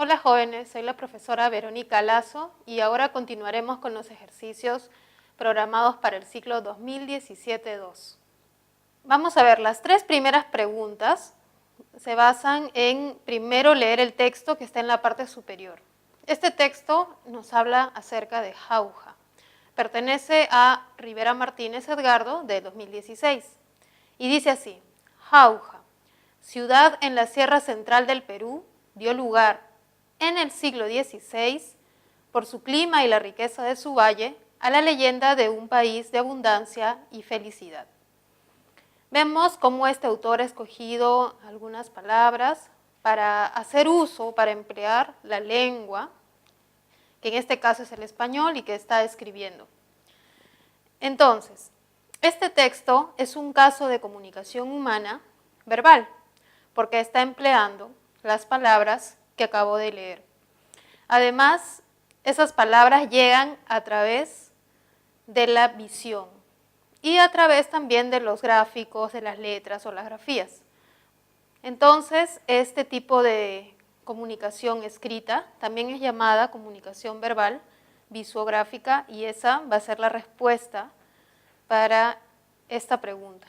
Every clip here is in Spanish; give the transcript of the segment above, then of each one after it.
Hola jóvenes, soy la profesora Verónica Lazo y ahora continuaremos con los ejercicios programados para el ciclo 2017-2. Vamos a ver, las tres primeras preguntas se basan en primero leer el texto que está en la parte superior. Este texto nos habla acerca de Jauja. Pertenece a Rivera Martínez Edgardo de 2016 y dice así: Jauja, ciudad en la Sierra Central del Perú, dio lugar en el siglo XVI, por su clima y la riqueza de su valle, a la leyenda de un país de abundancia y felicidad. Vemos cómo este autor ha escogido algunas palabras para hacer uso, para emplear la lengua, que en este caso es el español y que está escribiendo. Entonces, este texto es un caso de comunicación humana verbal, porque está empleando las palabras que acabo de leer. Además, esas palabras llegan a través de la visión y a través también de los gráficos, de las letras o las grafías. Entonces, este tipo de comunicación escrita también es llamada comunicación verbal, visuográfica, y esa va a ser la respuesta para esta pregunta.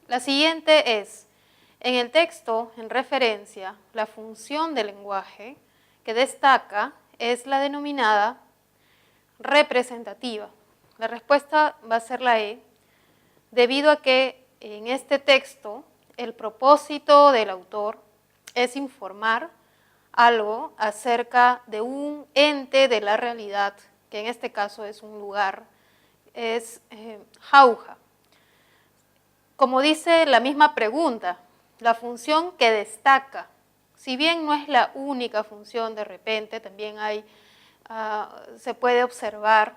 La siguiente es: en el texto, en referencia, la función del lenguaje que destaca es la denominada representativa. La respuesta va a ser la E, debido a que en este texto el propósito del autor es informar algo acerca de un ente de la realidad, que en este caso es un lugar, es Jauja. Como dice la misma pregunta, la función que destaca, si bien no es la única función, de repente también hay, se puede observar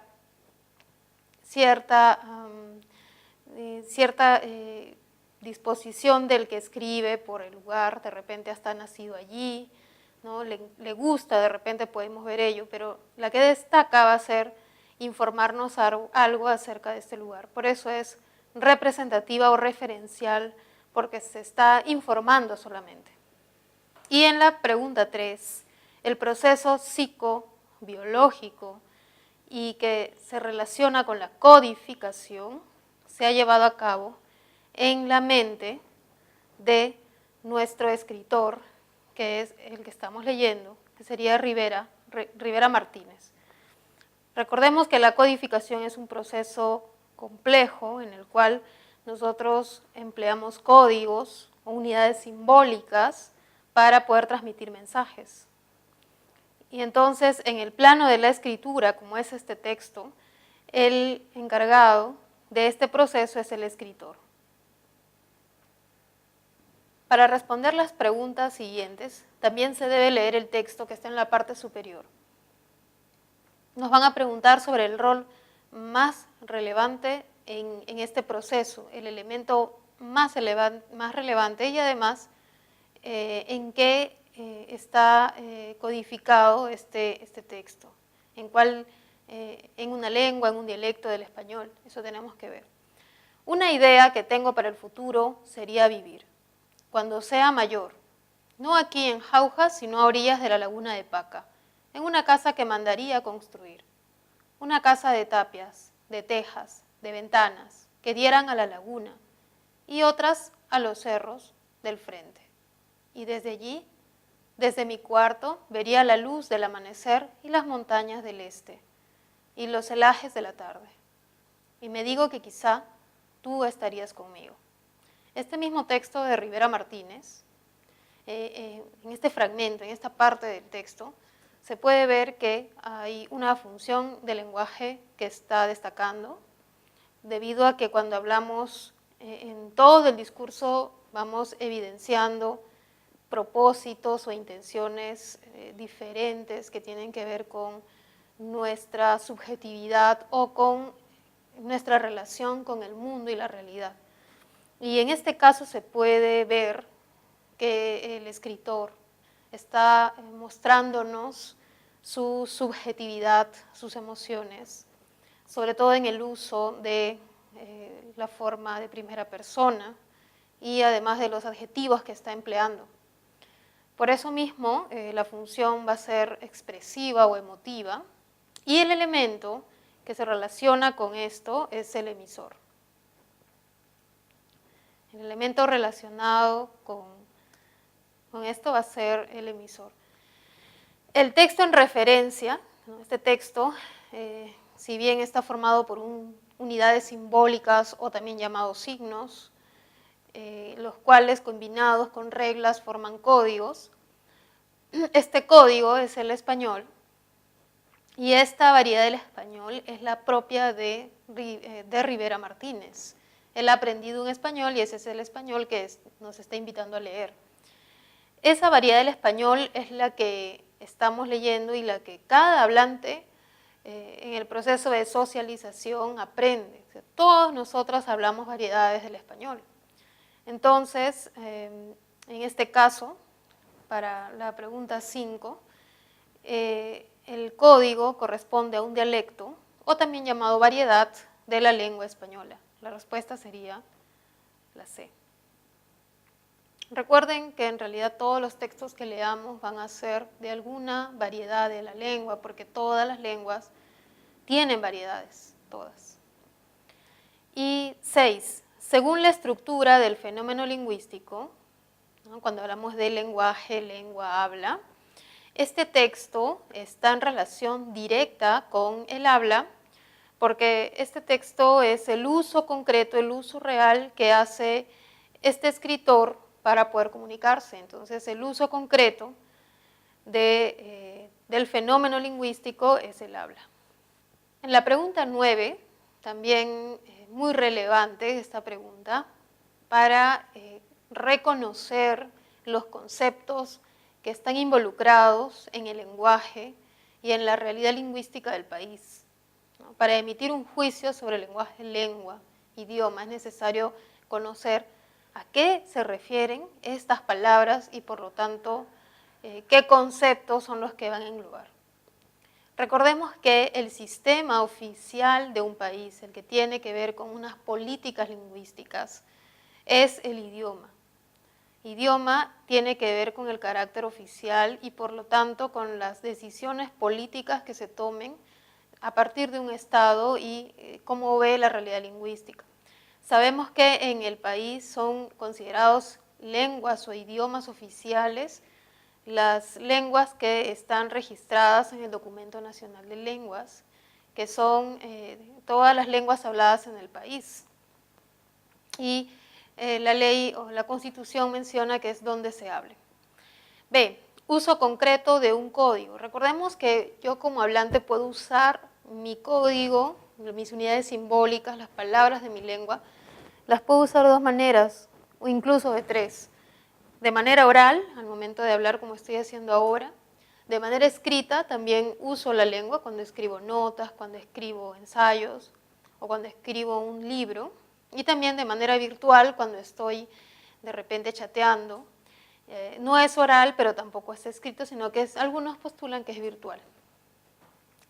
cierta disposición del que escribe por el lugar, de repente hasta ha nacido allí, ¿no? Le gusta, de repente podemos ver ello, pero la que destaca va a ser informarnos algo acerca de este lugar. Por eso es representativa o referencial, porque se está informando solamente. Y en la pregunta 3, el proceso psicobiológico y que se relaciona con la codificación se ha llevado a cabo en la mente de nuestro escritor, que es el que estamos leyendo, que sería Rivera Martínez. Recordemos que la codificación es un proceso complejo en el cual nosotros empleamos códigos o unidades simbólicas para poder transmitir mensajes. Y entonces, en el plano de la escritura, como es este texto, el encargado de este proceso es el escritor. Para responder las preguntas siguientes, también se debe leer el texto que está en la parte superior. Nos van a preguntar sobre el rol más relevante en este proceso, el elemento más relevante y además en qué está codificado este texto, en una lengua, en un dialecto del español, eso tenemos que ver. Una idea que tengo para el futuro sería vivir, cuando sea mayor, no aquí en Jauja, sino a orillas de la laguna de Paca, en una casa que mandaría a construir, una casa de tapias, de tejas, de ventanas, que dieran a la laguna, y otras a los cerros del frente. Y desde allí, desde mi cuarto, vería la luz del amanecer y las montañas del este, y los celajes de la tarde. Y me digo que quizá tú estarías conmigo. Este mismo texto de Rivera Martínez, en este fragmento, en esta parte del texto, se puede ver que hay una función del lenguaje que está destacando, debido a que cuando hablamos en todo el discurso vamos evidenciando propósitos o intenciones diferentes que tienen que ver con nuestra subjetividad o con nuestra relación con el mundo y la realidad. Y en este caso se puede ver que el escritor está mostrándonos su subjetividad, sus emociones, sobre todo en el uso de la forma de primera persona y además de los adjetivos que está empleando. Por eso mismo, la función va a ser expresiva o emotiva, y el elemento que se relaciona con esto es el emisor. El elemento relacionado con esto va a ser el emisor. El texto en referencia, ¿no? Este texto, si bien está formado por unidades simbólicas o también llamados signos, los cuales combinados con reglas forman códigos. Este código es el español, y esta variedad del español es la propia de Rivera Martínez. Él ha aprendido un español y ese es el español que nos está invitando a leer. Esa variedad del español es la que estamos leyendo y la que cada hablante en el proceso de socialización aprende. O sea, todos nosotros hablamos variedades del español. Entonces, en este caso, para la pregunta 5, el código corresponde a un dialecto o también llamado variedad de la lengua española. La respuesta sería la C. Recuerden que en realidad todos los textos que leamos van a ser de alguna variedad de la lengua, porque todas las lenguas tienen variedades, todas. Y 6. Según la estructura del fenómeno lingüístico, ¿no? Cuando hablamos de lenguaje, lengua, habla, este texto está en relación directa con el habla, porque este texto es el uso concreto, el uso real que hace este escritor para poder comunicarse. Entonces, el uso concreto del fenómeno lingüístico es el habla. En la pregunta 9, también muy relevante esta pregunta, para reconocer los conceptos que están involucrados en el lenguaje y en la realidad lingüística del país. ¿No? Para emitir un juicio sobre el lenguaje, lengua, idioma, es necesario conocer a qué se refieren estas palabras y, por lo tanto, qué conceptos son los que van a englobar. Recordemos que el sistema oficial de un país, el que tiene que ver con unas políticas lingüísticas, es el idioma. Idioma tiene que ver con el carácter oficial y, por lo tanto, con las decisiones políticas que se tomen a partir de un Estado y cómo ve la realidad lingüística. Sabemos que en el país son considerados lenguas o idiomas oficiales las lenguas que están registradas en el Documento Nacional de Lenguas, que son todas las lenguas habladas en el país. Y la ley o la Constitución menciona que es donde se hable. B. Uso concreto de un código. Recordemos que yo como hablante puedo usar mi código, mis unidades simbólicas, las palabras de mi lengua, las puedo usar de dos maneras, o incluso de tres. De manera oral, al momento de hablar como estoy haciendo ahora. De manera escrita, también uso la lengua cuando escribo notas, cuando escribo ensayos o cuando escribo un libro. Y también de manera virtual, cuando estoy de repente chateando. No es oral, pero tampoco es escrito, sino que algunos postulan que es virtual.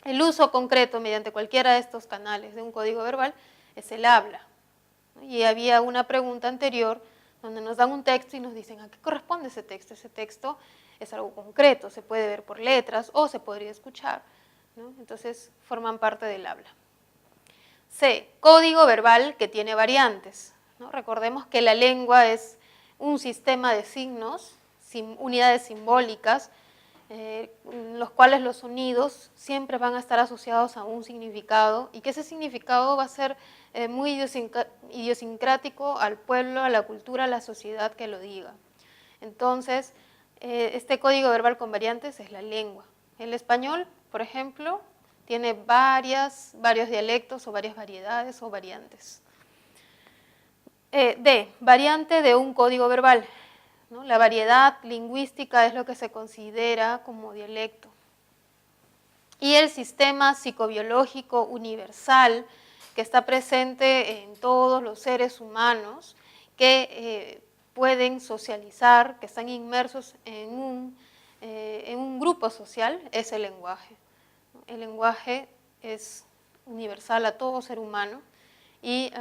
El uso concreto mediante cualquiera de estos canales de un código verbal es el habla. Y había una pregunta anterior donde nos dan un texto y nos dicen ¿a qué corresponde ese texto? Ese texto es algo concreto, se puede ver por letras o se podría escuchar, ¿no? Entonces forman parte del habla. C. Código verbal que tiene variantes, ¿no? Recordemos que la lengua es un sistema de signos, unidades simbólicas, los cuales los sonidos siempre van a estar asociados a un significado y que ese significado va a ser muy idiosincrático al pueblo, a la cultura, a la sociedad que lo diga. Entonces, este código verbal con variantes es la lengua. El español, por ejemplo, tiene varios dialectos o varias variedades o variantes. D. Variante de un código verbal, ¿no? La variedad lingüística es lo que se considera como dialecto. Y el sistema psicobiológico universal que está presente en todos los seres humanos que pueden socializar, que están inmersos en un grupo social, es el lenguaje. El lenguaje es universal a todo ser humano y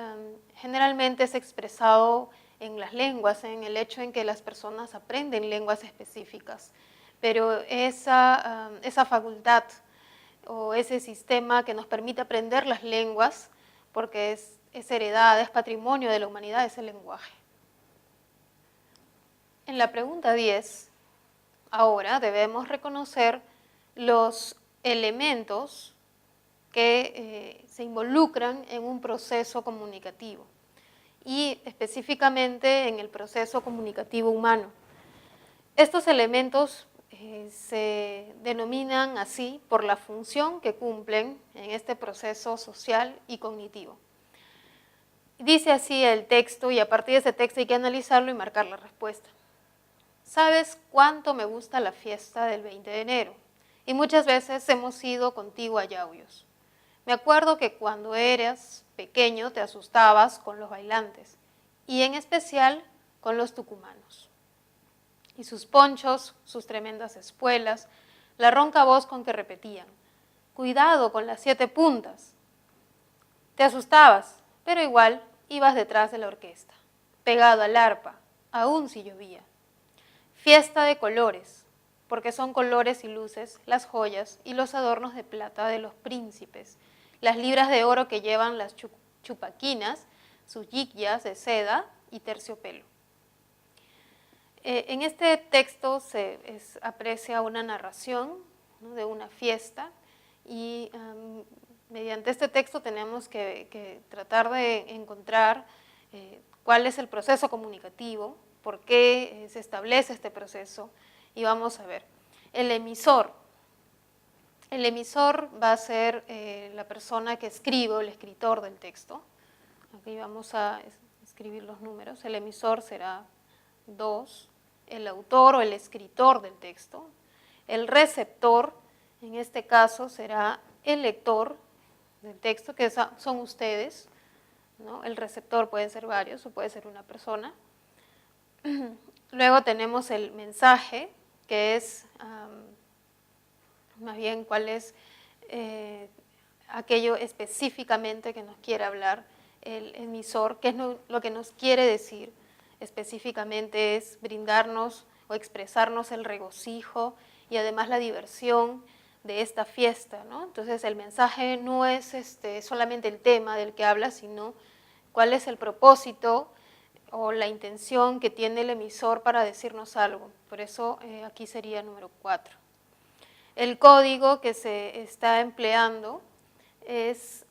generalmente es expresado en las lenguas, en el hecho en que las personas aprenden lenguas específicas, pero esa facultad o ese sistema que nos permite aprender las lenguas, porque es heredad, es patrimonio de la humanidad, es el lenguaje. En la pregunta 10, ahora debemos reconocer los elementos que se involucran en un proceso comunicativo y específicamente en el proceso comunicativo humano. Estos elementos se denominan así por la función que cumplen en este proceso social y cognitivo. Dice así el texto, y a partir de ese texto hay que analizarlo y marcar la respuesta. ¿Sabes cuánto me gusta la fiesta del 20 de enero? Y muchas veces hemos ido contigo a Yauyos. Me acuerdo que cuando eras pequeño te asustabas con los bailantes, y en especial con los tucumanos. Y sus ponchos, sus tremendas espuelas, la ronca voz con que repetían, cuidado con las 7 puntas. Te asustabas, pero igual ibas detrás de la orquesta, pegado al arpa, aun si llovía. Fiesta de colores, porque son colores y luces, las joyas y los adornos de plata de los príncipes, las libras de oro que llevan las chupaquinas, sus yiquillas de seda y terciopelo. En este texto se aprecia una narración, ¿no?, de una fiesta, y mediante este texto tenemos que tratar de encontrar cuál es el proceso comunicativo, por qué se establece este proceso, y vamos a ver. El emisor va a ser la persona que escribe o el escritor del texto. Aquí vamos a escribir los números. El emisor será 2, el autor o el escritor del texto. El receptor, en este caso, será el lector del texto, que son ustedes, ¿no? El receptor puede ser varios o puede ser una persona. Luego tenemos el mensaje, que es más bien cuál es aquello específicamente que nos quiere hablar el emisor, qué es lo que nos quiere decir específicamente, es brindarnos o expresarnos el regocijo y además la diversión de esta fiesta, ¿no? Entonces el mensaje no es solamente el tema del que habla, sino cuál es el propósito o la intención que tiene el emisor para decirnos algo. Por eso aquí sería el número 4. El código que se está empleando es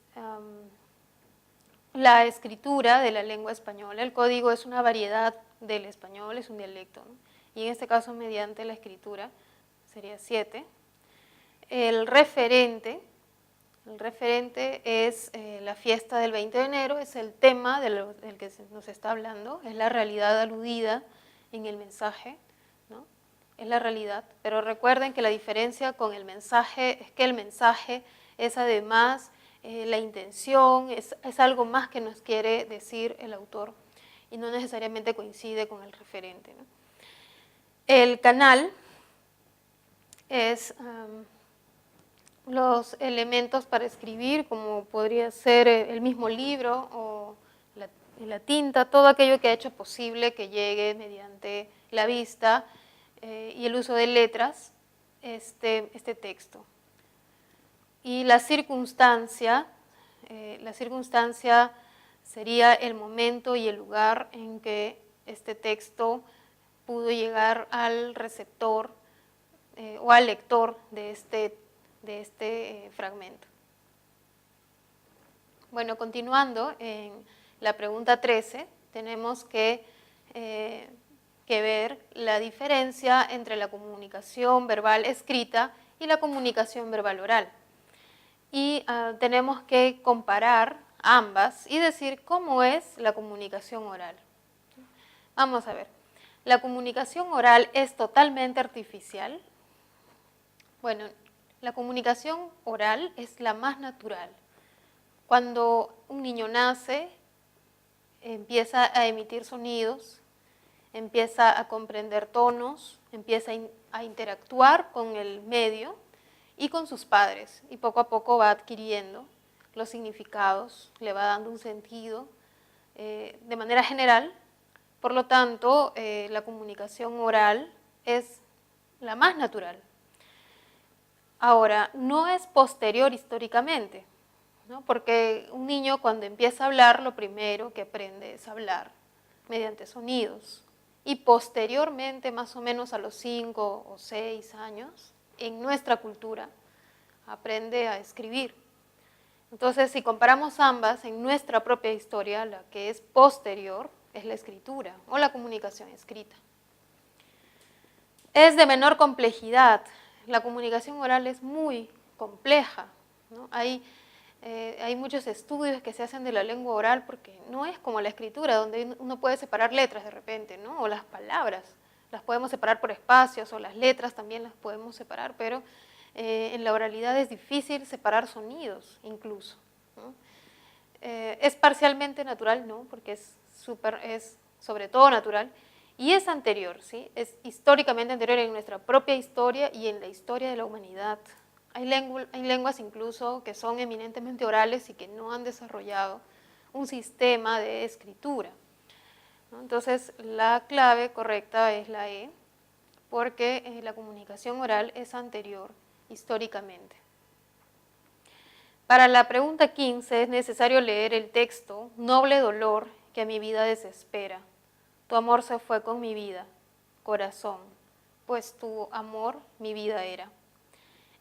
la escritura de la lengua española. El código es una variedad del español, es un dialecto, ¿no? Y en este caso mediante la escritura sería 7. El referente es la fiesta del 20 de enero, es el tema del que nos está hablando, es la realidad aludida en el mensaje, ¿no? Es la realidad, pero recuerden que la diferencia con el mensaje es que el mensaje es además la intención, es algo más que nos quiere decir el autor y no necesariamente coincide con el referente, ¿no? El canal es los elementos para escribir, como podría ser el mismo libro o la tinta, todo aquello que ha hecho posible que llegue mediante la vista y el uso de letras este texto. Y la circunstancia sería el momento y el lugar en que este texto pudo llegar al receptor o al lector de este fragmento. Bueno, continuando, en la pregunta 13 tenemos que ver la diferencia entre la comunicación verbal escrita y la comunicación verbal oral. Y tenemos que comparar ambas y decir cómo es la comunicación oral. Vamos a ver. ¿La comunicación oral es totalmente artificial? Bueno, la comunicación oral es la más natural. Cuando un niño nace, empieza a emitir sonidos, empieza a comprender tonos, empieza a interactuar con el medio y con sus padres, y poco a poco va adquiriendo los significados, le va dando un sentido. De manera general, Por lo tanto, la comunicación oral es la más natural. Ahora, no es posterior históricamente, ¿no? Porque un niño cuando empieza a hablar, lo primero que aprende es hablar mediante sonidos. Y posteriormente, más o menos a los 5 o 6 años, en nuestra cultura, aprende a escribir. Entonces, si comparamos ambas, en nuestra propia historia, la que es posterior es la escritura o la comunicación escrita. Es de menor complejidad. La comunicación oral es muy compleja, ¿no? Hay muchos estudios que se hacen de la lengua oral porque no es como la escritura, donde uno puede separar letras de repente, ¿no? O las palabras, las podemos separar por espacios, o las letras también las podemos separar, pero en la oralidad es difícil separar sonidos incluso, ¿no? Es parcialmente natural, ¿no? Porque es sobre todo natural, y es anterior, ¿sí? Es históricamente anterior en nuestra propia historia y en la historia de la humanidad. Hay lenguas incluso que son eminentemente orales y que no han desarrollado un sistema de escritura, ¿no? Entonces, la clave correcta es la E, porque la comunicación oral es anterior históricamente. Para la pregunta 15 es necesario leer el texto "Noble dolor que a mi vida desespera. Tu amor se fue con mi vida, corazón, pues tu amor mi vida era".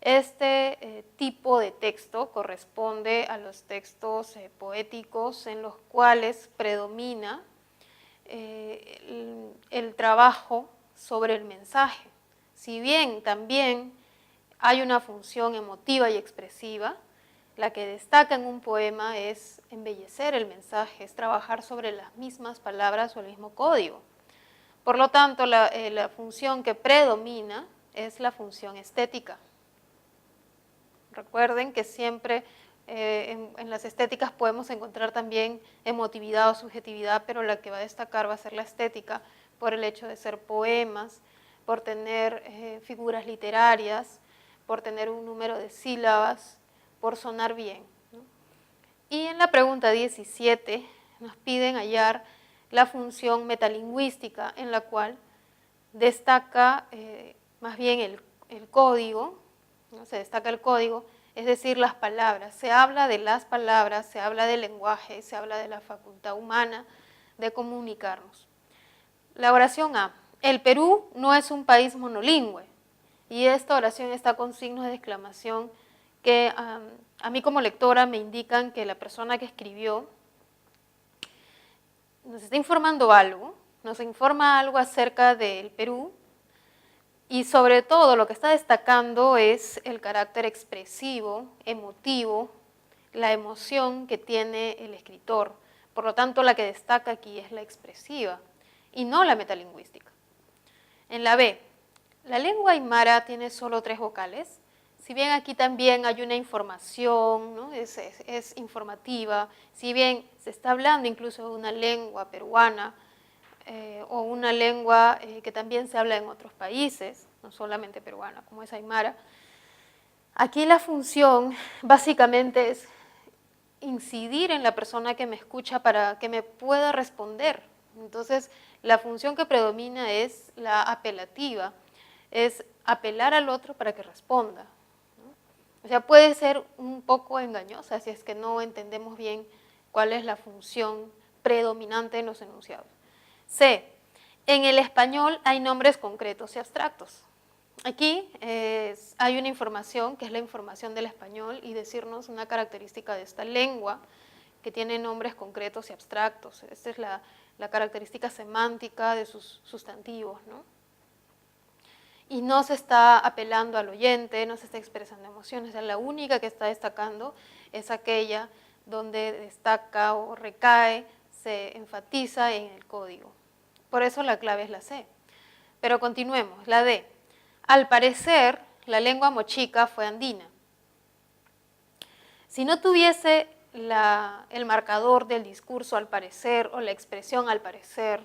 Este tipo de texto corresponde a los textos poéticos en los cuales predomina el trabajo sobre el mensaje. Si bien también hay una función emotiva y expresiva, la que destaca en un poema es embellecer el mensaje, es trabajar sobre las mismas palabras o el mismo código. Por lo tanto, la función que predomina es la función estética. Recuerden que siempre en las estéticas podemos encontrar también emotividad o subjetividad, pero la que va a destacar va a ser la estética por el hecho de ser poemas, por tener figuras literarias, por tener un número de sílabas, por sonar bien, ¿no? Y en la pregunta 17 nos piden hallar la función metalingüística, en la cual destaca más bien el código, ¿no? Se destaca el código, es decir, las palabras. Se habla de las palabras, se habla del lenguaje, se habla de la facultad humana de comunicarnos. La oración A. El Perú no es un país monolingüe. Y esta oración está con signos de exclamación que a mí como lectora me indican que la persona que escribió nos está informando algo, nos informa algo acerca del Perú, y sobre todo lo que está destacando es el carácter expresivo, emotivo, la emoción que tiene el escritor. Por lo tanto, la que destaca aquí es la expresiva y no la metalingüística. En la B, la lengua aymara tiene solo 3 vocales. Si bien aquí también hay una información, ¿no? es informativa, si bien se está hablando incluso de una lengua peruana, o una lengua que también se habla en otros países, no solamente peruana, como es aymara. Aquí la función básicamente es incidir en la persona que me escucha para que me pueda responder. Entonces, la función que predomina es la apelativa, es apelar al otro para que responda, ¿no? O sea, puede ser un poco engañosa si es que no entendemos bien cuál es la función predominante en los enunciados. C. En el español hay nombres concretos y abstractos. Aquí hay una información que es la información del español y decirnos una característica de esta lengua que tiene nombres concretos y abstractos. Esta es la característica semántica de sus sustantivos, ¿no? Y no se está apelando al oyente, no se está expresando emociones. La única que está destacando es aquella donde destaca o recae, se enfatiza en el código. Por eso la clave es la C. Pero continuemos, la D. Al parecer, la lengua mochica fue andina. Si no tuviese el marcador del discurso al parecer o la expresión al parecer,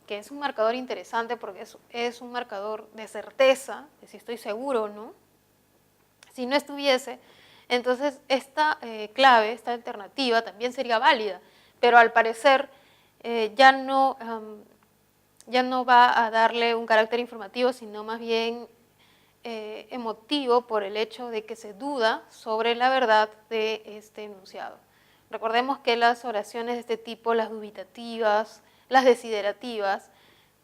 que es un marcador interesante porque es un marcador de certeza, de si estoy seguro o no, si no estuviese, entonces esta clave, esta alternativa también sería válida, pero al parecer ya no ya no va a darle un carácter informativo, sino más bien emotivo por el hecho de que se duda sobre la verdad de este enunciado. Recordemos que las oraciones de este tipo, las dubitativas, las desiderativas,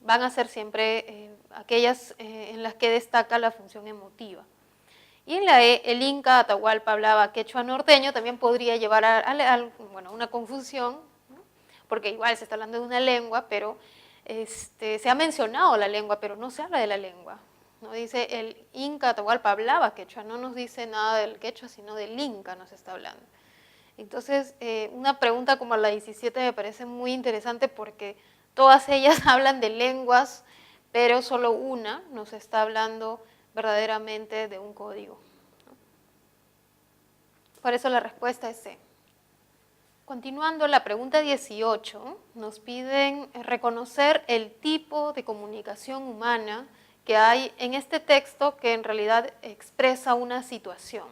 van a ser siempre aquellas en las que destaca la función emotiva. Y en la E, el Inca Atahualpa hablaba quechua norteño, también podría llevar a una confusión, ¿no? Porque igual se está hablando de una lengua, pero se ha mencionado la lengua, pero no se habla de la lengua. ¿No? Dice el Inca Atahualpa hablaba quechua, no nos dice nada del quechua, sino del Inca nos está hablando. Entonces, una pregunta como la 17 me parece muy interesante porque todas ellas hablan de lenguas, pero solo una nos está hablando verdaderamente de un código. Por eso la respuesta es C. Continuando, la pregunta 18, nos piden reconocer el tipo de comunicación humana que hay en este texto que en realidad expresa una situación.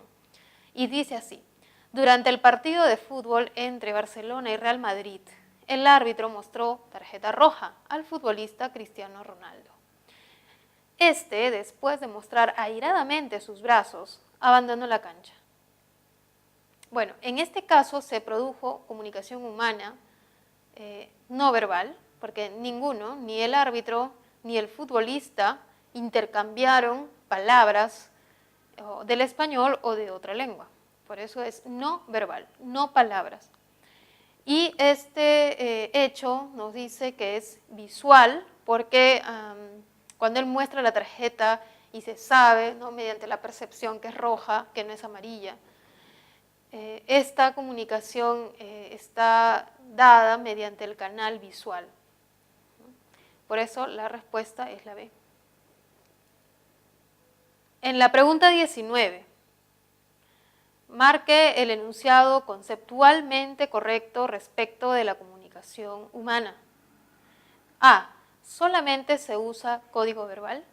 Y dice así: durante el partido de fútbol entre Barcelona y Real Madrid, el árbitro mostró tarjeta roja al futbolista Cristiano Ronaldo. Después de mostrar airadamente sus brazos, abandonó la cancha. Bueno, en este caso se produjo comunicación humana no verbal, porque ninguno, ni el árbitro ni el futbolista, intercambiaron palabras del español o de otra lengua. Por eso es no verbal, no palabras. Y este hecho nos dice que es visual, porque cuando él muestra la tarjeta y se sabe, ¿no?, mediante la percepción que es roja, que no es amarilla, esta comunicación está dada mediante el canal visual. Por eso la respuesta es la B. En la pregunta 19, marque el enunciado conceptualmente correcto respecto de la comunicación humana. A. Solamente se usa código verbal.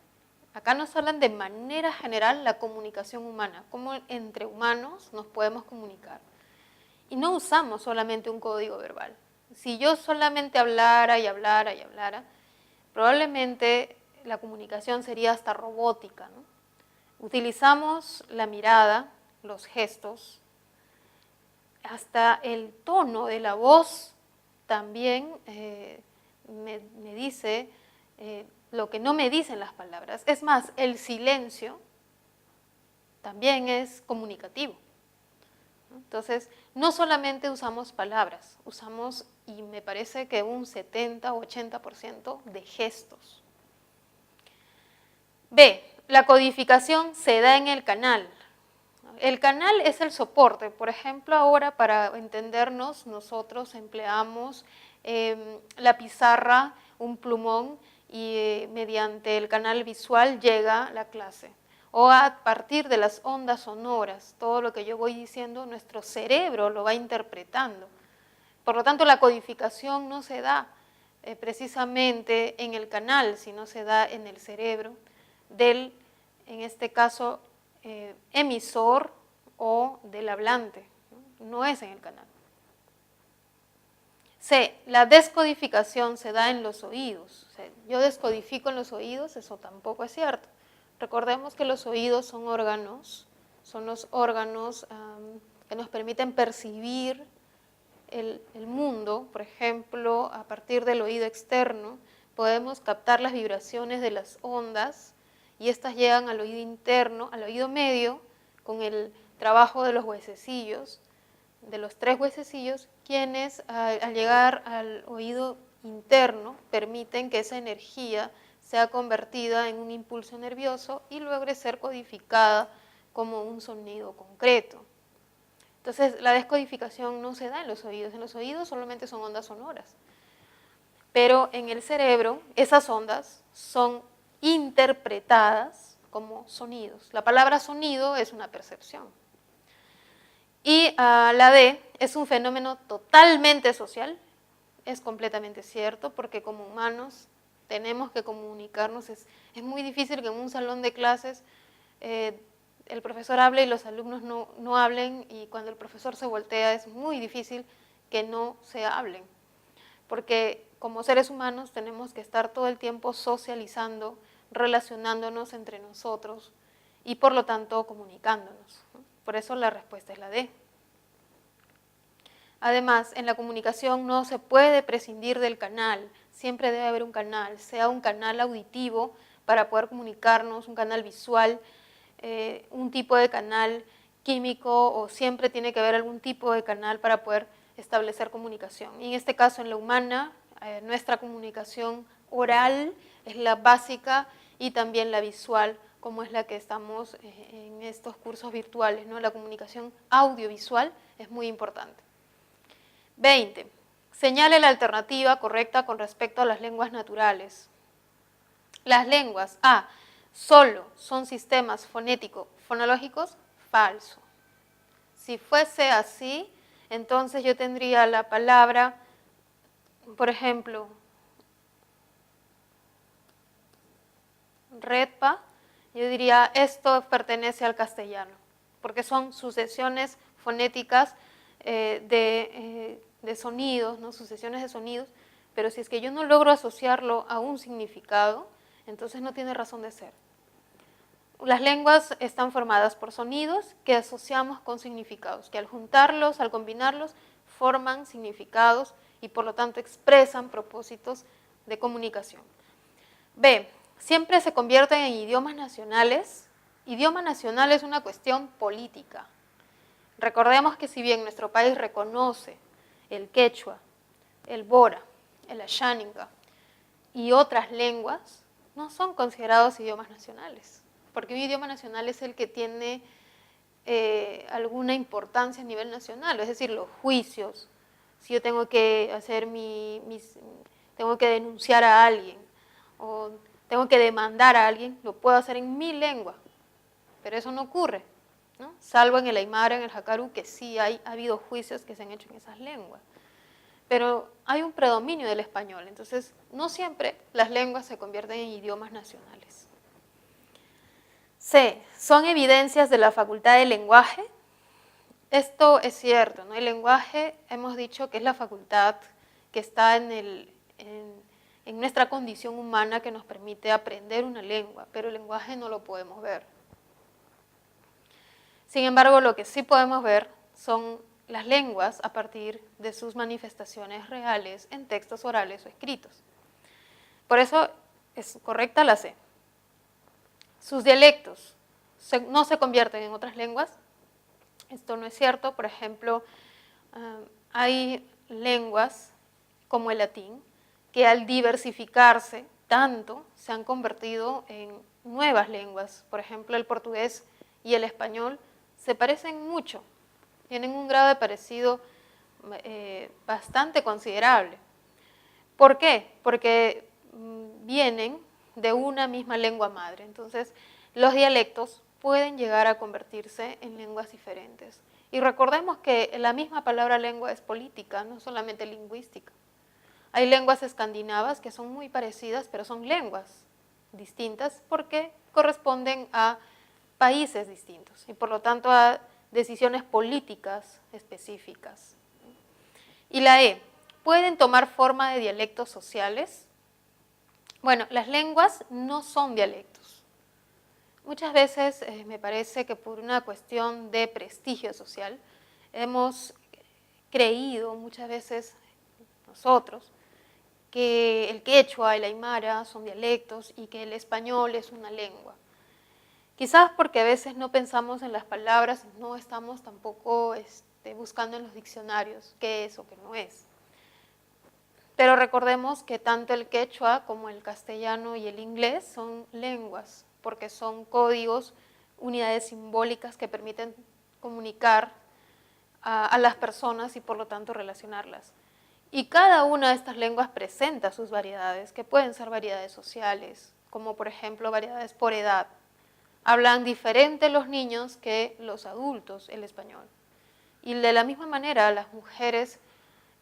Acá nos hablan de manera general la comunicación humana, cómo entre humanos nos podemos comunicar. Y no usamos solamente un código verbal. Si yo solamente hablara y hablara y hablara, probablemente la comunicación sería hasta robótica, ¿no? Utilizamos la mirada, los gestos, hasta el tono de la voz también me dice lo que no me dicen las palabras. Es más, el silencio también es comunicativo. Entonces, no solamente usamos palabras, usamos, y me parece que un 70 o 80% de gestos. B. La codificación se da en el canal. El canal es el soporte. Por ejemplo, ahora para entendernos, nosotros empleamos la pizarra, un plumón, y mediante el canal visual llega la clase. O a partir de las ondas sonoras, todo lo que yo voy diciendo, nuestro cerebro lo va interpretando. Por lo tanto, la codificación no se da precisamente en el canal, sino se da en el cerebro del, en este caso, emisor o del hablante, no es en el canal. C. La descodificación se da en los oídos. O sea, yo descodifico en los oídos, eso tampoco es cierto. Recordemos que los oídos son órganos, son los órganos que nos permiten percibir el mundo. Por ejemplo, a partir del oído externo podemos captar las vibraciones de las ondas y estas llegan al oído interno, al oído medio, con el trabajo de los huesecillos, de los 3 huesecillos, quienes al llegar al oído interno permiten que esa energía sea convertida en un impulso nervioso y logre ser codificada como un sonido concreto. Entonces, la descodificación no se da en los oídos solamente son ondas sonoras. Pero en el cerebro, esas ondas son interpretadas como sonidos. La palabra sonido es una percepción. Y la D es un fenómeno totalmente social, es completamente cierto, porque como humanos tenemos que comunicarnos. Es muy difícil que en un salón de clases el profesor hable y los alumnos no hablen, y cuando el profesor se voltea es muy difícil que no se hablen, porque como seres humanos tenemos que estar todo el tiempo socializando, relacionándonos entre nosotros y por lo tanto comunicándonos, ¿no? Por eso la respuesta es la D. Además, en la comunicación no se puede prescindir del canal, siempre debe haber un canal, sea un canal auditivo para poder comunicarnos, un canal visual, un tipo de canal químico, o siempre tiene que haber algún tipo de canal para poder establecer comunicación. Y en este caso, en la humana, nuestra comunicación oral es la básica y también la visual, como es la que estamos en estos cursos virtuales, ¿no? La comunicación audiovisual es muy importante. 20. Señale la alternativa correcta con respecto a las lenguas naturales. Las lenguas A solo son sistemas fonético-fonológicos, falso. Si fuese así, entonces yo tendría la palabra, por ejemplo, redpa, yo diría esto pertenece al castellano, porque son sucesiones fonéticas de sonidos, ¿no? Sucesiones de sonidos, pero si es que yo no logro asociarlo a un significado, entonces no tiene razón de ser. Las lenguas están formadas por sonidos que asociamos con significados, que al juntarlos, al combinarlos, forman significados y por lo tanto expresan propósitos de comunicación. B. Siempre se convierten en idiomas nacionales. Idioma nacional es una cuestión política. Recordemos que si bien nuestro país reconoce el quechua, el bora, el asháninga y otras lenguas, no son considerados idiomas nacionales, porque un idioma nacional es el que tiene alguna importancia a nivel nacional, es decir, los juicios, si yo tengo que hacer tengo que denunciar a alguien o tengo que demandar a alguien, lo puedo hacer en mi lengua, pero eso no ocurre, ¿no? Salvo en el aymara, en el jacarú, que sí ha habido juicios que se han hecho en esas lenguas. Pero hay un predominio del español, entonces no siempre las lenguas se convierten en idiomas nacionales. C. Son evidencias de la facultad del lenguaje. Esto es cierto, ¿no? El lenguaje hemos dicho que es la facultad que está en nuestra condición humana que nos permite aprender una lengua, pero el lenguaje no lo podemos ver. Sin embargo, lo que sí podemos ver son las lenguas a partir de sus manifestaciones reales en textos orales o escritos. Por eso es correcta la C. Sus dialectos no se convierten en otras lenguas. Esto no es cierto. Por ejemplo, hay lenguas como el latín que al diversificarse tanto se han convertido en nuevas lenguas. Por ejemplo, el portugués y el español se parecen mucho. Tienen un grado de parecido bastante considerable. ¿Por qué? Porque vienen de una misma lengua madre. Entonces, los dialectos pueden llegar a convertirse en lenguas diferentes. Y recordemos que la misma palabra lengua es política, no solamente lingüística. Hay lenguas escandinavas que son muy parecidas, pero son lenguas distintas porque corresponden a países distintos y por lo tanto a decisiones políticas específicas. Y la E, ¿pueden tomar forma de dialectos sociales? Bueno, las lenguas no son dialectos. Muchas veces me parece que por una cuestión de prestigio social hemos creído muchas veces nosotros que el quechua, el aymara son dialectos y que el español es una lengua. Quizás porque a veces no pensamos en las palabras, no estamos tampoco buscando en los diccionarios qué es o qué no es. Pero recordemos que tanto el quechua como el castellano y el inglés son lenguas, porque son códigos, unidades simbólicas que permiten comunicar a las personas y por lo tanto relacionarlas. Y cada una de estas lenguas presenta sus variedades, que pueden ser variedades sociales, como por ejemplo variedades por edad. Hablan diferente los niños que los adultos el español. Y de la misma manera las mujeres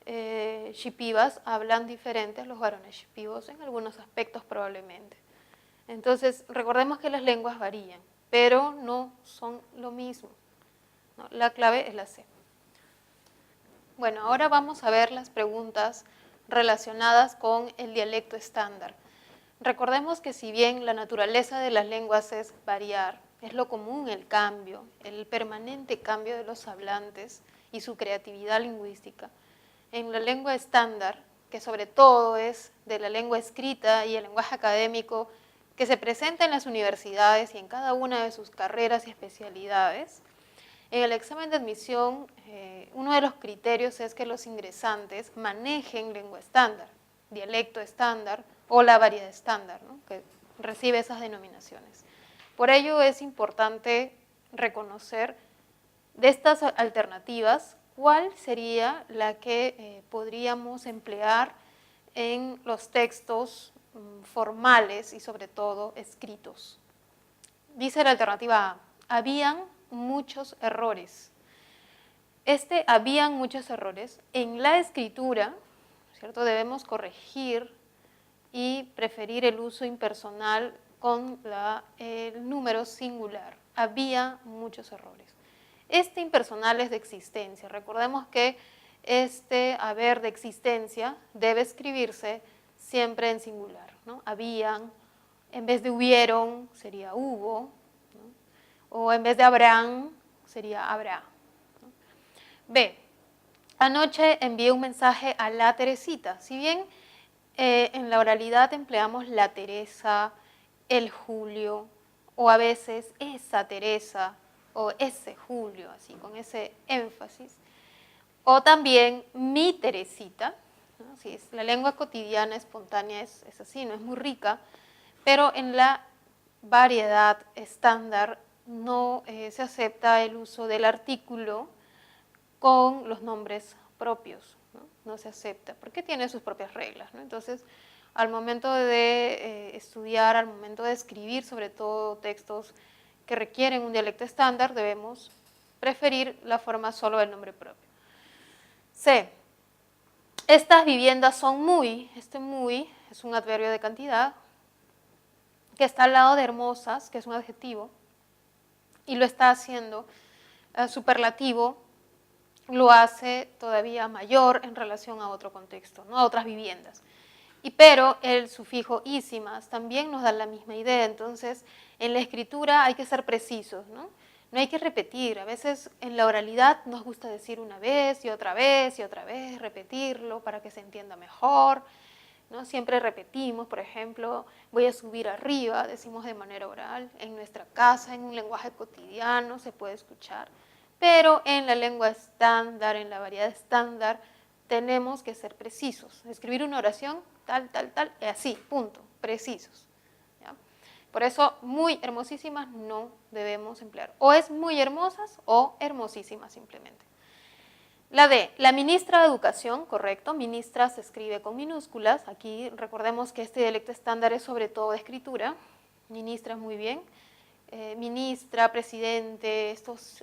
shipibas hablan diferente a los varones shipibos en algunos aspectos probablemente. Entonces recordemos que las lenguas varían, pero no son lo mismo, ¿no? La clave es la C. Bueno, ahora vamos a ver las preguntas relacionadas con el dialecto estándar. Recordemos que si bien la naturaleza de las lenguas es variar, es lo común el cambio, el permanente cambio de los hablantes y su creatividad lingüística. En la lengua estándar, que sobre todo es de la lengua escrita y el lenguaje académico que se presenta en las universidades y en cada una de sus carreras y especialidades, en el examen de admisión, uno de los criterios es que los ingresantes manejen lengua estándar, dialecto estándar o la variedad estándar, ¿no?, que recibe esas denominaciones. Por ello es importante reconocer de estas alternativas cuál sería la que podríamos emplear en los textos formales y sobre todo escritos. Dice la alternativa A, habían muchos errores. Habían muchos errores. En la escritura, ¿cierto?, debemos corregir y preferir el uso impersonal con el número singular. Había muchos errores. Este impersonal es de existencia. Recordemos que este haber de existencia debe escribirse siempre en singular, ¿no? Habían, en vez de hubieron, sería hubo, ¿no? O en vez de habrán, sería habrá, ¿no? B, anoche envié un mensaje a la Teresita. Si bien en la oralidad empleamos la Teresa, el Julio, o a veces esa Teresa, o ese Julio, así, con ese énfasis, o también mi Teresita, ¿no? Si es la lengua cotidiana, espontánea, es así, no es muy rica, pero en la variedad estándar no se acepta el uso del artículo con los nombres propios, ¿no? No se acepta, porque tiene sus propias reglas, ¿no? Entonces, al momento de estudiar, al momento de escribir, sobre todo textos que requieren un dialecto estándar, debemos preferir la forma solo del nombre propio. C, estas viviendas son muy, este muy es un adverbio de cantidad, que está al lado de hermosas, que es un adjetivo, y lo está haciendo superlativo, lo hace todavía mayor en relación a otro contexto, ¿no?, a otras viviendas. Pero el sufijo ísimas también nos da la misma idea. Entonces, en la escritura hay que ser precisos, ¿no? No hay que repetir. A veces en la oralidad nos gusta decir una vez y otra vez y otra vez, repetirlo para que se entienda mejor, ¿no? Siempre repetimos, por ejemplo, voy a subir arriba, decimos de manera oral, en nuestra casa, en un lenguaje cotidiano se puede escuchar, pero en la lengua estándar, en la variedad estándar, tenemos que ser precisos. Escribir una oración, tal, tal, tal, y así, punto, precisos, ¿ya? Por eso, muy hermosísimas no debemos emplear. O es muy hermosas o hermosísimas simplemente. La D, la ministra de Educación, correcto, ministra se escribe con minúsculas. Aquí recordemos que este dialecto estándar es sobre todo de escritura. Ministra, muy bien. Ministra, presidente, estos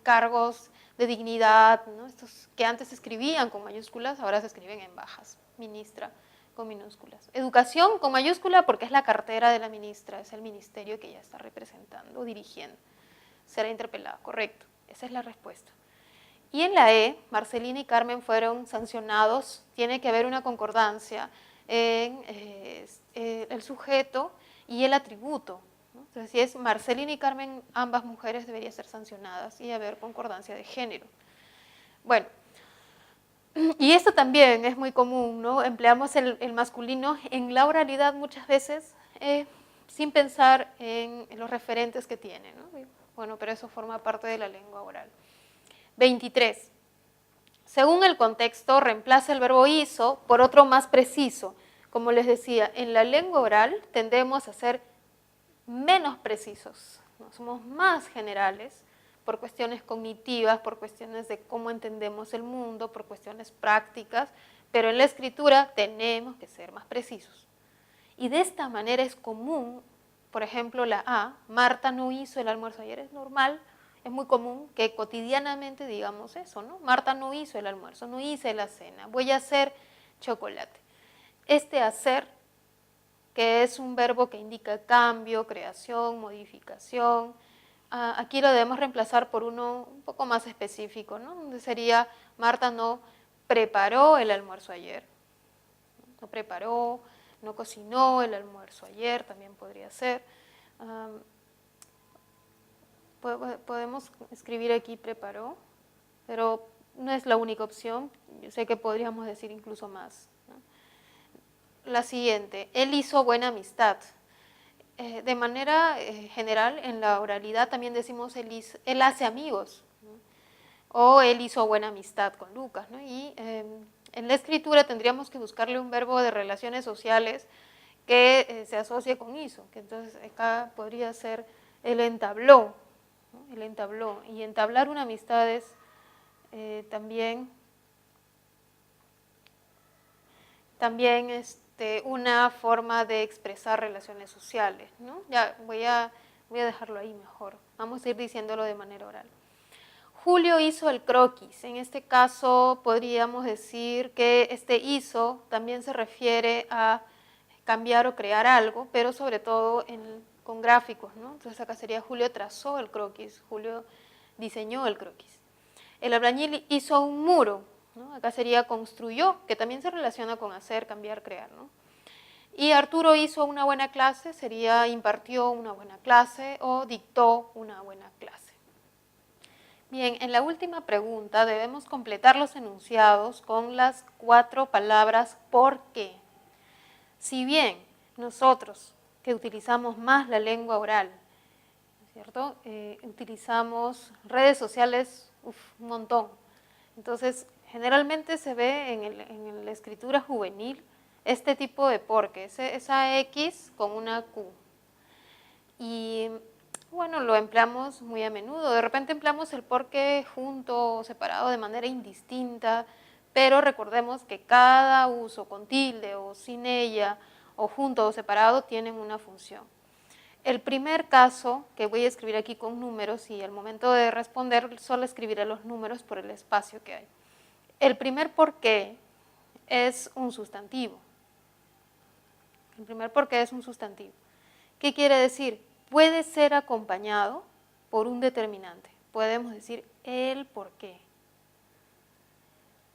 cargos de dignidad, ¿no?, estos que antes se escribían con mayúsculas, ahora se escriben en bajas. Ministra con minúsculas. Educación con mayúscula porque es la cartera de la ministra, es el ministerio que ella está representando, dirigiendo. Será interpelada, correcto, esa es la respuesta. Y en la E, Marcelina y Carmen fueron sancionados, tiene que haber una concordancia en el sujeto y el atributo, ¿no? Entonces, si es Marcelina y Carmen, ambas mujeres deberían ser sancionadas y haber concordancia de género. Bueno, y esto también es muy común, ¿no? Empleamos el masculino en la oralidad muchas veces sin pensar en los referentes que tiene, ¿no? Bueno, pero eso forma parte de la lengua oral. 23. Según el contexto, reemplaza el verbo hizo por otro más preciso. Como les decía, en la lengua oral tendemos a ser menos precisos, ¿no? Somos más generales por cuestiones cognitivas, por cuestiones de cómo entendemos el mundo, por cuestiones prácticas, pero en la escritura tenemos que ser más precisos. Y de esta manera es común, por ejemplo, la A, Marta no hizo el almuerzo ayer, es normal. Es muy común que cotidianamente digamos eso, ¿no? Marta no hizo el almuerzo, no hice la cena, voy a hacer chocolate. Este hacer, que es un verbo que indica cambio, creación, modificación, aquí lo debemos reemplazar por uno un poco más específico, ¿no? Donde sería Marta no preparó el almuerzo ayer. No preparó, no cocinó el almuerzo ayer, también podría ser. Podemos escribir aquí preparó, pero no es la única opción. Yo sé que podríamos decir incluso más, ¿no? La siguiente, él hizo buena amistad. De manera general, en la oralidad también decimos él hace amigos, ¿no? O él hizo buena amistad con Lucas, ¿no? Y en la escritura tendríamos que buscarle un verbo de relaciones sociales que se asocie con hizo, que entonces acá podría ser él entabló, ¿no? Él entabló. Y entablar una amistad es también una forma de expresar relaciones sociales, ¿no? Ya voy a dejarlo ahí mejor. Vamos a ir diciéndolo de manera oral. Julio hizo el croquis. En este caso podríamos decir que este hizo también se refiere a cambiar o crear algo, pero sobre todo con gráficos, ¿no? Entonces acá sería Julio trazó el croquis, Julio diseñó el croquis. El albañil hizo un muro, ¿no? Acá sería construyó, que también se relaciona con hacer, cambiar, crear, ¿no? Y Arturo hizo una buena clase, sería impartió una buena clase o dictó una buena clase. Bien, en la última pregunta debemos completar los enunciados con las 4 palabras ¿por qué? Si bien nosotros que utilizamos más la lengua oral, ¿cierto? Utilizamos redes sociales un montón. Entonces, generalmente se ve en la escritura juvenil este tipo de porque, esa X con una Q. Y bueno, lo empleamos muy a menudo. De repente empleamos el porque junto o separado de manera indistinta, pero recordemos que cada uso con tilde o sin ella, o junto o separado, tienen una función. El primer caso, que voy a escribir aquí con números y al momento de responder solo escribiré los números por el espacio que hay. El primer por qué es un sustantivo. El primer por qué es un sustantivo. ¿Qué quiere decir? Puede ser acompañado por un determinante. Podemos decir el por qué.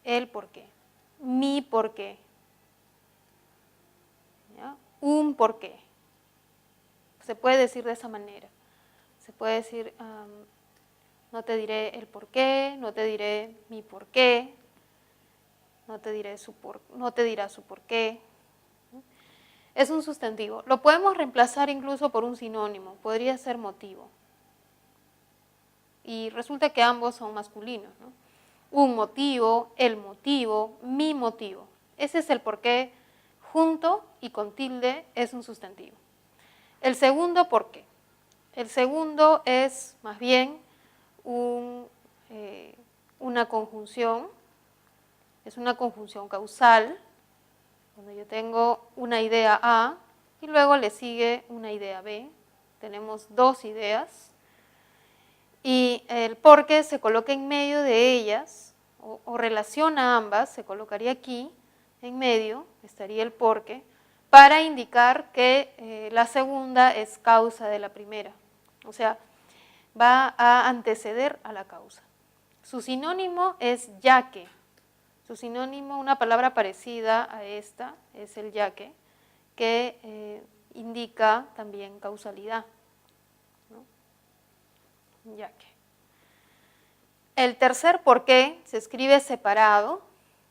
El por qué. Mi por qué. ¿Ya? Un por qué. Se puede decir de esa manera. Se puede decir, no te diré el por qué, no te diré mi por qué, no te dirá su por qué. Es un sustantivo. Lo podemos reemplazar incluso por un sinónimo. Podría ser motivo. Y resulta que ambos son masculinos, ¿no? Un motivo, el motivo, mi motivo. Ese es el por qué junto y con tilde es un sustantivo. El segundo por qué. El segundo es más bien una conjunción. Es una conjunción causal. Cuando yo tengo una idea A y luego le sigue una idea B, tenemos 2 ideas y el por qué se coloca en medio de ellas o relaciona ambas, se colocaría aquí en medio, estaría el por qué, para indicar que la segunda es causa de la primera, o sea, va a anteceder a la causa. Su sinónimo es ya que. Su sinónimo, una palabra parecida a esta, es el ya que indica también causalidad, ¿no? Ya que. El tercer por qué se escribe separado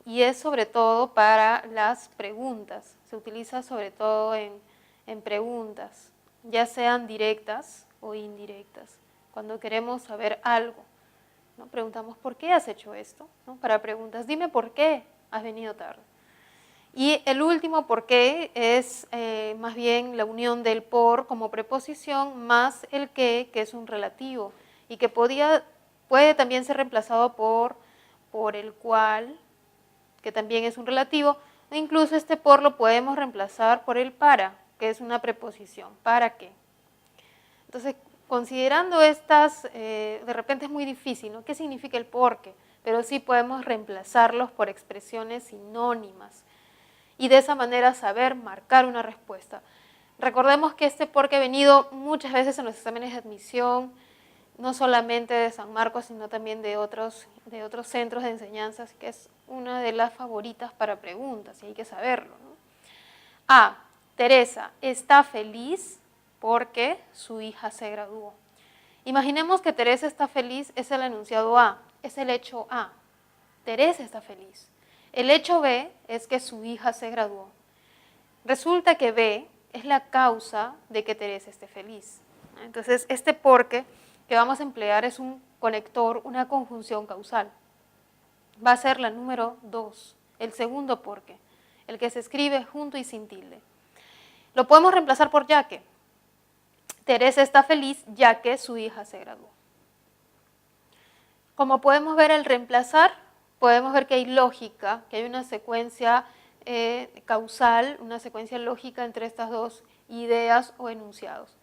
y es sobre todo para las preguntas. Se utiliza sobre todo en preguntas, ya sean directas o indirectas. Cuando queremos saber algo, ¿no? Preguntamos, ¿por qué has hecho esto? ¿No? Para preguntas, dime por qué has venido tarde. Y el último por qué es más bien la unión del por como preposición más el que es un relativo y que puede también ser reemplazado por el cual, que también es un relativo, o incluso este por lo podemos reemplazar por el para, que es una preposición. ¿Para qué? Entonces, considerando estas, de repente es muy difícil, ¿no? ¿Qué significa el por qué? Pero sí podemos reemplazarlos por expresiones sinónimas y de esa manera saber marcar una respuesta. Recordemos que este por qué ha venido muchas veces en los exámenes de admisión no solamente de San Marcos, sino también de otros centros de enseñanza, así que es una de las favoritas para preguntas y hay que saberlo, ¿no? A. Teresa está feliz porque su hija se graduó. Imaginemos que Teresa está feliz, es el enunciado A, es el hecho A. Teresa está feliz. El hecho B es que su hija se graduó. Resulta que B es la causa de que Teresa esté feliz. Entonces, este porque que vamos a emplear es un conector, una conjunción causal. Va a ser la número 2, el segundo porque, el que se escribe junto y sin tilde. Lo podemos reemplazar por ya que. Teresa está feliz ya que su hija se graduó. Como podemos ver al reemplazar, podemos ver que hay lógica, que hay una secuencia causal, una secuencia lógica entre estas dos ideas o enunciados.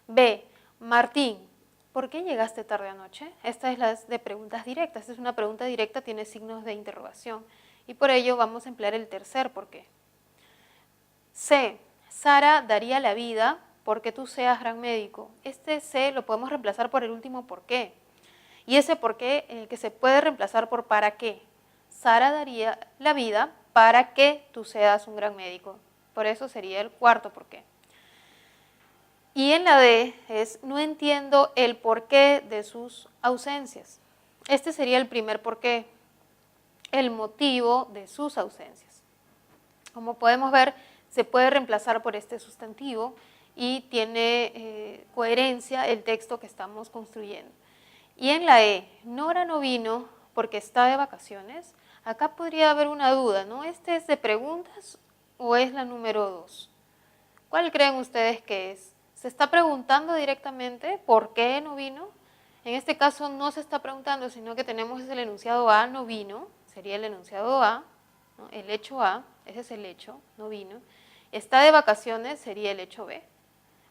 B. Martín, ¿por qué llegaste tarde anoche? Esta es la de preguntas directas. Esta es una pregunta directa, tiene signos de interrogación. Y por ello vamos a emplear el tercer por qué. C. Sara daría la vida porque tú seas gran médico. Este C lo podemos reemplazar por el último por qué. Y ese por qué que se puede reemplazar por para qué. Sara daría la vida para que tú seas un gran médico. Por eso sería el cuarto por qué. Y en la D es no entiendo el porqué de sus ausencias. Este sería el primer porqué, el motivo de sus ausencias. Como podemos ver, se puede reemplazar por este sustantivo y tiene coherencia el texto que estamos construyendo. Y en la E, Nora no vino porque está de vacaciones. Acá podría haber una duda, ¿no? ¿Este es de preguntas o es la número 2? ¿Cuál creen ustedes que es? ¿Se está preguntando directamente por qué no vino? En este caso no se está preguntando, sino que tenemos el enunciado A, no vino, sería el enunciado A, ¿no? El hecho A, ese es el hecho, no vino. Está de vacaciones, sería el hecho B.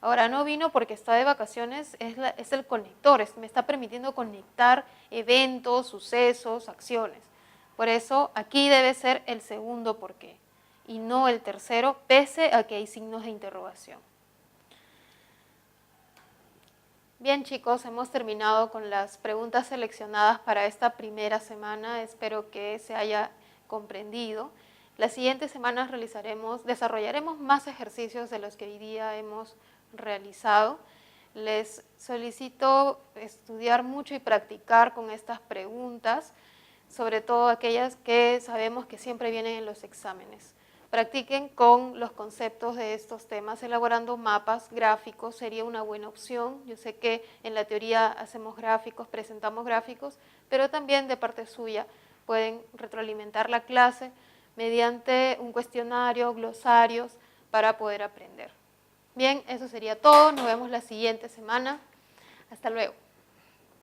Ahora, no vino porque está de vacaciones, es el conector, me está permitiendo conectar eventos, sucesos, acciones. Por eso, aquí debe ser el segundo por qué, y no el tercero, pese a que hay signos de interrogación. Bien, chicos, hemos terminado con las preguntas seleccionadas para esta primera semana. Espero que se haya comprendido. Las siguientes semanas desarrollaremos más ejercicios de los que hoy día hemos realizado. Les solicito estudiar mucho y practicar con estas preguntas, sobre todo aquellas que sabemos que siempre vienen en los exámenes. Practiquen con los conceptos de estos temas, elaborando mapas, gráficos, sería una buena opción. Yo sé que en la teoría hacemos gráficos, presentamos gráficos, pero también de parte suya pueden retroalimentar la clase mediante un cuestionario, glosarios, para poder aprender. Bien, eso sería todo. Nos vemos la siguiente semana. Hasta luego.